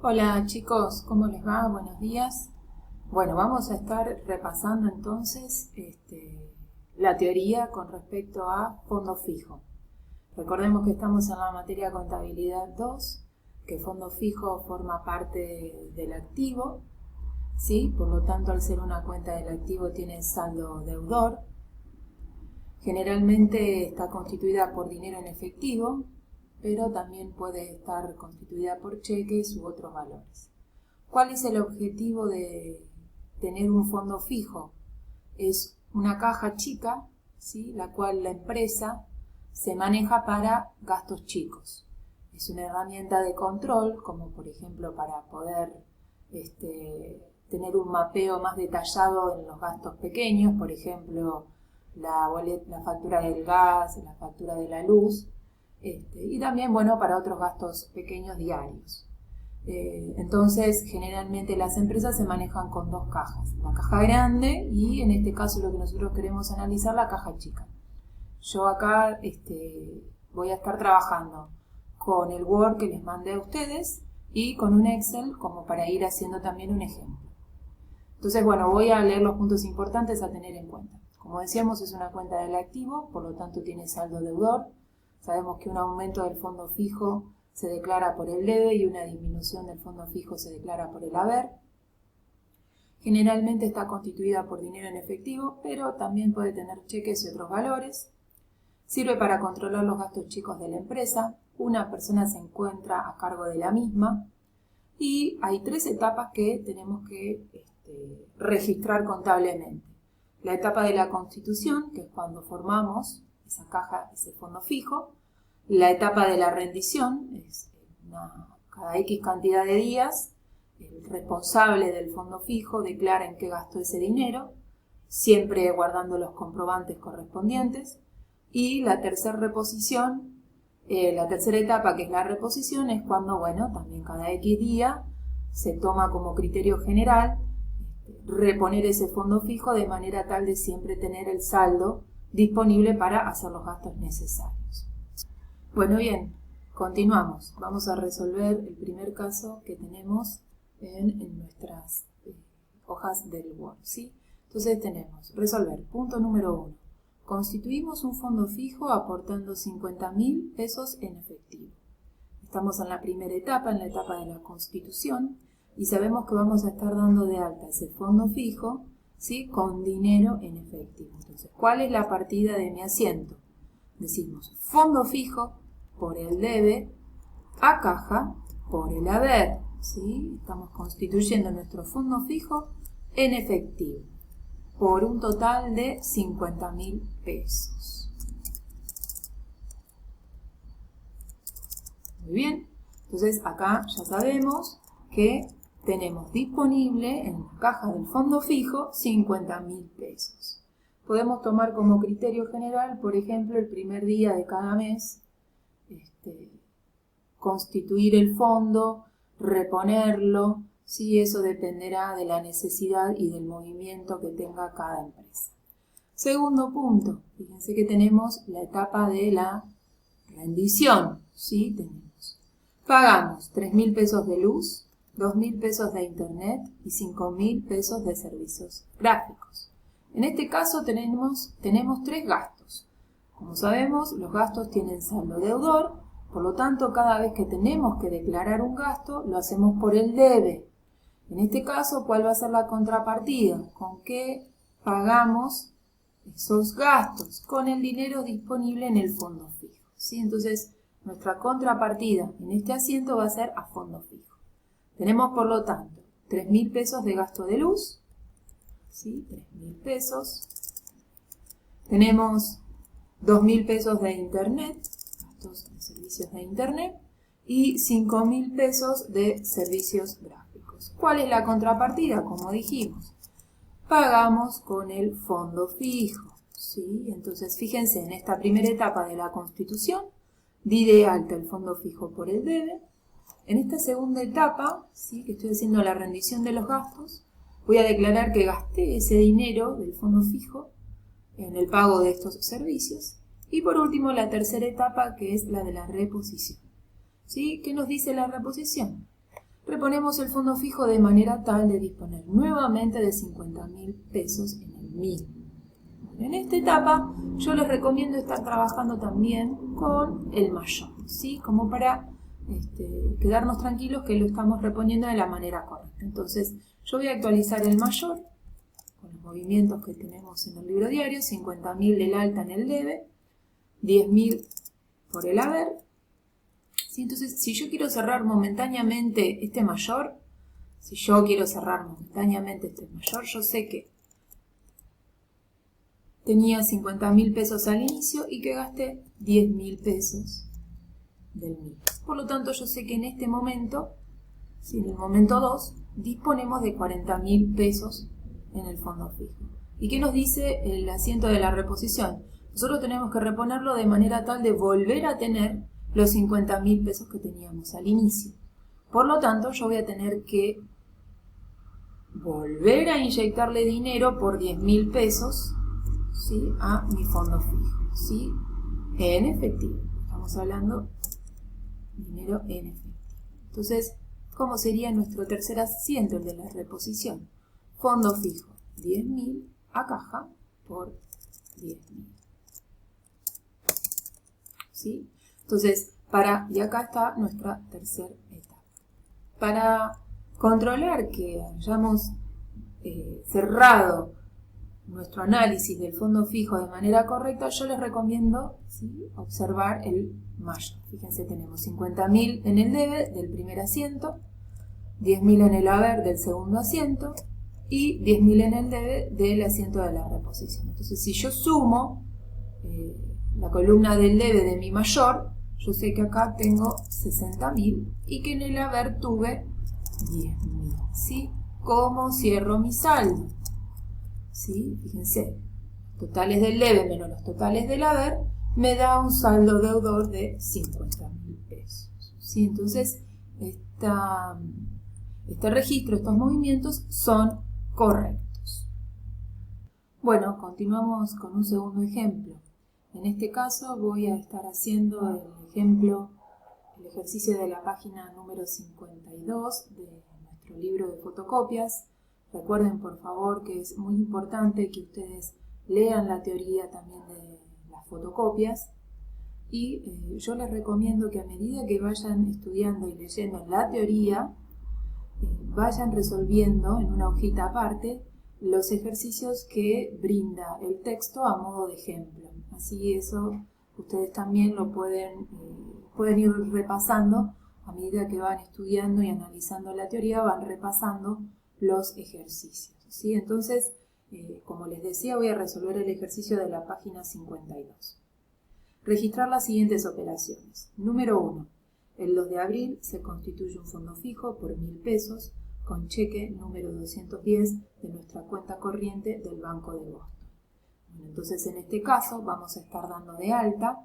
Hola chicos, ¿cómo les va? Buenos días. Bueno, vamos a estar repasando entonces la teoría con respecto a fondo fijo. Recordemos que estamos en la materia contabilidad 2, que fondo fijo forma parte del activo, ¿sí? Por lo tanto, al ser una cuenta del activo tiene saldo deudor. Generalmente está constituida por dinero en efectivo, pero también puede estar constituida por cheques u otros valores. ¿Cuál es el objetivo de tener un fondo fijo? Es una caja chica, ¿sí? La cual la empresa se maneja para gastos chicos. Es una herramienta de control, como por ejemplo para poder tener un mapeo más detallado en los gastos pequeños, por ejemplo, la factura del gas, la factura de la luz, y también, bueno, para otros gastos pequeños diarios. Entonces, generalmente las empresas se manejan con dos cajas, la caja grande y en este caso lo que nosotros queremos analizar, la caja chica. Yo acá voy a estar trabajando con el Word que les mandé a ustedes y con un Excel como para ir haciendo también un ejemplo. Entonces, bueno, voy a leer los puntos importantes a tener en cuenta. Como decíamos, es una cuenta del activo, por lo tanto tiene saldo deudor. Sabemos que un aumento del fondo fijo se declara por el debe y una disminución del fondo fijo se declara por el haber. Generalmente está constituida por dinero en efectivo, pero también puede tener cheques y otros valores. Sirve para controlar los gastos chicos de la empresa. Una persona se encuentra a cargo de la misma. Y hay 3 etapas que tenemos que registrar contablemente. La etapa de la constitución, que es cuando formamos esa caja, ese fondo fijo. La etapa de la rendición, es cada X cantidad de días, el responsable del fondo fijo declara en qué gastó ese dinero, siempre guardando los comprobantes correspondientes. Y la tercera reposición, la tercera etapa, que es la reposición, es cuando, bueno, también cada X día se toma como criterio general reponer ese fondo fijo de manera tal de siempre tener el saldo disponible para hacer los gastos necesarios. Bueno, bien, continuamos. Vamos a resolver el primer caso que tenemos en nuestras hojas del Word, ¿sí? Entonces tenemos, resolver, punto número 1. Constituimos un fondo fijo aportando 50.000 pesos en efectivo. Estamos en la primera etapa, en la etapa de la constitución, y sabemos que vamos a estar dando de alta ese fondo fijo, ¿sí? Con dinero en efectivo. Entonces, ¿cuál es la partida de mi asiento? Decimos fondo fijo por el debe a caja por el haber, ¿sí? Estamos constituyendo nuestro fondo fijo en efectivo por un total de 50.000 pesos. Muy bien, entonces acá ya sabemos que tenemos disponible en la caja del fondo fijo 50.000 pesos. Podemos tomar como criterio general, por ejemplo, el primer día de cada mes, constituir el fondo, reponerlo, ¿sí? Eso dependerá de la necesidad y del movimiento que tenga cada empresa. Segundo punto, fíjense que tenemos la etapa de la rendición, ¿sí? Pagamos 3.000 pesos de luz, 2.000 pesos de internet y 5.000 pesos de servicios gráficos. En este caso tenemos 3 gastos. Como sabemos, los gastos tienen saldo deudor, por lo tanto, cada vez que tenemos que declarar un gasto, lo hacemos por el debe. En este caso, ¿cuál va a ser la contrapartida? ¿Con qué pagamos esos gastos? Con el dinero disponible en el fondo fijo, ¿sí? Entonces, nuestra contrapartida en este asiento va a ser a fondo fijo. Tenemos, por lo tanto, 3.000 pesos de gasto de luz, ¿sí? 3.000 pesos. Tenemos 2.000 pesos de internet, gastos de servicios de internet, y 5.000 pesos de servicios gráficos. ¿Cuál es la contrapartida? Como dijimos, pagamos con el fondo fijo, ¿sí? Entonces, fíjense, en esta primera etapa de la constitución, di de alta el fondo fijo por el debe. En esta segunda etapa, ¿sí? Que estoy haciendo la rendición de los gastos, voy a declarar que gasté ese dinero del fondo fijo en el pago de estos servicios. Y por último, la tercera etapa, que es la de la reposición, ¿sí? ¿Qué nos dice la reposición? reponemos el fondo fijo de manera tal de disponer nuevamente de 50.000 pesos en el mismo. En esta etapa yo les recomiendo estar trabajando también con el mayor, ¿sí? Como para quedarnos tranquilos que lo estamos reponiendo de la manera correcta. Entonces yo voy a actualizar el mayor con los movimientos que tenemos en el libro diario, 50.000 del alta en el debe, 10.000 por el haber. ¿Sí? Entonces, si yo quiero cerrar momentáneamente este mayor, yo sé que tenía 50.000 pesos al inicio y que gasté 10.000 pesos del mismo. Por lo tanto, yo sé que en este momento, ¿sí? En el momento 2, disponemos de 40.000 pesos en el fondo fijo. ¿Y qué nos dice el asiento de la reposición? Nosotros tenemos que reponerlo de manera tal de volver a tener los 50.000 pesos que teníamos al inicio. Por lo tanto, yo voy a tener que volver a inyectarle dinero por 10.000 pesos, ¿sí? A mi fondo fijo, ¿sí? En efectivo. Estamos hablando de dinero en efectivo. Entonces, ¿cómo sería nuestro tercer asiento, el de la reposición? Fondo fijo, 10.000 a caja por 10.000. ¿Sí? Entonces, y acá está nuestra tercera etapa. Para controlar que hayamos cerrado nuestro análisis del fondo fijo de manera correcta, yo les recomiendo, ¿sí?, observar el mayor. Fíjense, tenemos 50.000 en el debe del primer asiento, 10.000 en el haber del segundo asiento y 10.000 en el debe del asiento de la reposición. Entonces, si yo sumo la columna del debe de mi mayor, yo sé que acá tengo 60.000 y que en el haber tuve 10.000. ¿Sí? ¿Cómo cierro mi saldo? ¿Sí? Fíjense, totales del debe menos los totales del haber me da un saldo deudor de 50.000 pesos. ¿Sí? Entonces, este registro, estos movimientos son correctos. Bueno, continuamos con un segundo ejemplo. En este caso voy a estar haciendo el ejercicio de la página número 52 de nuestro libro de fotocopias. Recuerden, por favor, que es muy importante que ustedes lean la teoría también de las fotocopias. Y yo les recomiendo que a medida que vayan estudiando y leyendo la teoría, vayan resolviendo en una hojita aparte los ejercicios que brinda el texto a modo de ejemplo. Así eso ustedes también lo pueden ir repasando a medida que van estudiando y analizando la teoría, van repasando los ejercicios. ¿Sí? Entonces, como les decía, voy a resolver el ejercicio de la página 52. Registrar las siguientes operaciones. Número 1. El 2 de abril se constituye un fondo fijo por 1.000 pesos con cheque número 210 de nuestra cuenta corriente del Banco de Boston. Bueno, entonces, en este caso, vamos a estar dando de alta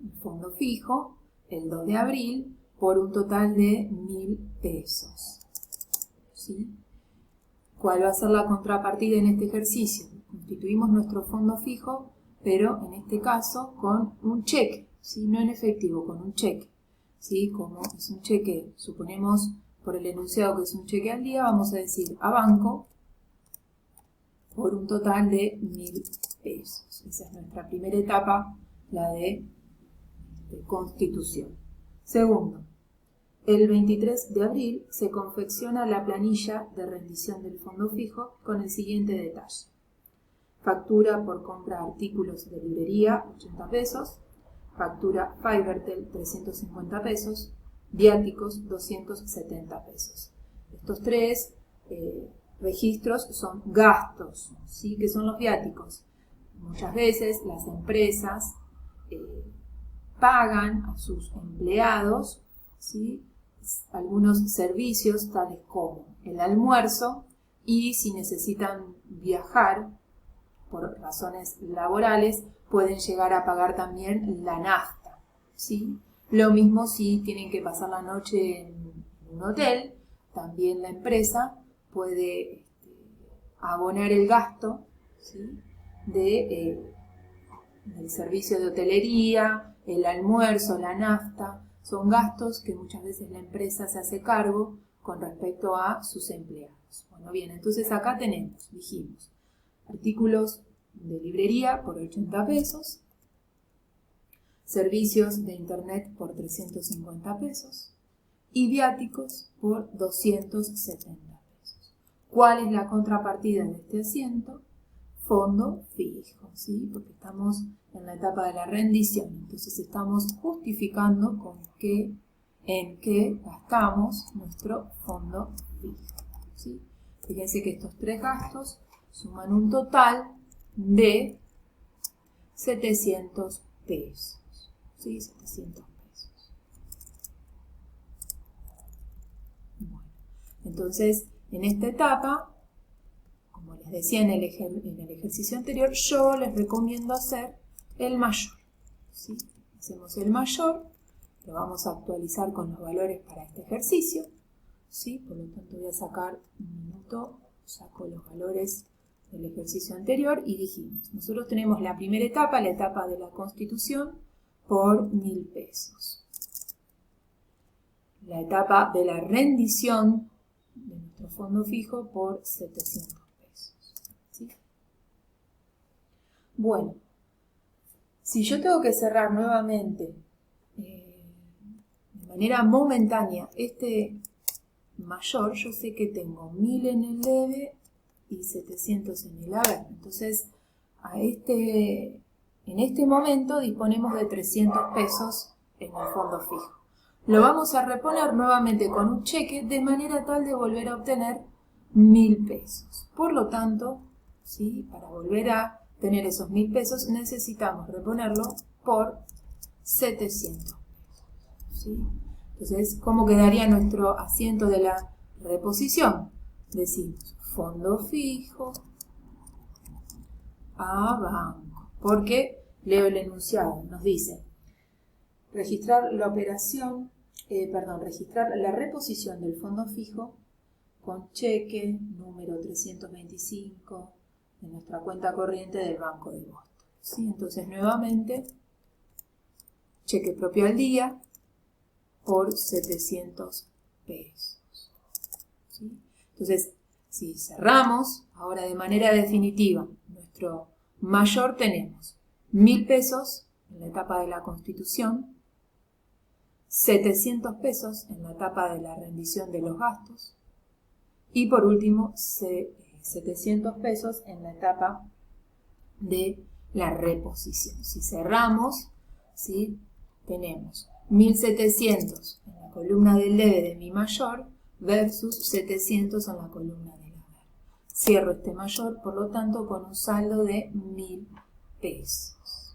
un fondo fijo el 2 de abril por un total de 1.000 pesos. ¿Sí? ¿Cuál va a ser la contrapartida en este ejercicio? Constituimos nuestro fondo fijo, pero en este caso con un cheque, ¿sí? No en efectivo, con un cheque. ¿Sí? Como es un cheque, suponemos por el enunciado que es un cheque al día, vamos a decir a banco por un total de 1.000 pesos. Esa es nuestra primera etapa, la de constitución. Segundo, el 23 de abril se confecciona la planilla de rendición del fondo fijo con el siguiente detalle. Factura por compra de artículos de librería, 80 pesos. Factura Fivertel, 350 pesos. Viáticos, 270 pesos. Estos tres registros son gastos, ¿sí? ¿Qué son los viáticos? Muchas veces las empresas pagan a sus empleados, ¿sí?, algunos servicios tales como el almuerzo, y si necesitan viajar por razones laborales pueden llegar a pagar también la nafta, ¿sí? Lo mismo si tienen que pasar la noche en un hotel, también la empresa puede abonar el gasto, ¿sí?, del servicio de hotelería, el almuerzo, la nafta. son gastos que muchas veces la empresa se hace cargo con respecto a sus empleados. Bueno, bien, entonces acá tenemos, dijimos, artículos de librería por 80 pesos, servicios de internet por 350 pesos y viáticos por 270 pesos. ¿Cuál es la contrapartida de este asiento? Fondo fijo, ¿sí? Porque estamos en la etapa de la rendición, entonces estamos justificando en qué gastamos nuestro fondo fijo, ¿sí? Fíjense que estos tres gastos suman un total de 700 pesos, ¿sí? 700 pesos. Bueno, entonces, en esta etapa, como les decía en el ejercicio anterior, yo les recomiendo hacer el mayor, ¿sí? Hacemos el mayor, lo vamos a actualizar con los valores para este ejercicio, ¿sí? Por lo tanto voy a sacar un minuto, saco los valores del ejercicio anterior y dijimos, nosotros tenemos la primera etapa, la etapa de la constitución, por 1000 pesos. La etapa de la rendición de nuestro fondo fijo por 700 pesos, ¿sí? Bueno, si yo tengo que cerrar nuevamente de manera momentánea este mayor, yo sé que tengo 1000 en el debe y 700 en el haber. Entonces, en este momento disponemos de 300 pesos en el fondo fijo. Lo vamos a reponer nuevamente con un cheque de manera tal de volver a obtener 1000 pesos. Por lo tanto, ¿sí? Para volver a tener esos 1000 pesos necesitamos reponerlo por 700 pesos, ¿sí? Entonces, ¿cómo quedaría nuestro asiento de la reposición? Decimos fondo fijo a banco, porque leo el enunciado, nos dice registrar la reposición del fondo fijo con cheque número 325 de nuestra cuenta corriente del Banco de Boston, ¿sí? Entonces, nuevamente, cheque propio al día por 700 pesos, ¿sí? Entonces, si cerramos ahora de manera definitiva nuestro mayor, tenemos 1000 pesos en la etapa de la constitución, 700 pesos en la etapa de la rendición de los gastos y por último 700 pesos en la etapa de la reposición. Si cerramos, ¿sí? Tenemos 1700 en la columna del debe de mi mayor versus 700 en la columna del haber. Cierro este mayor, por lo tanto, con un saldo de 1000 pesos.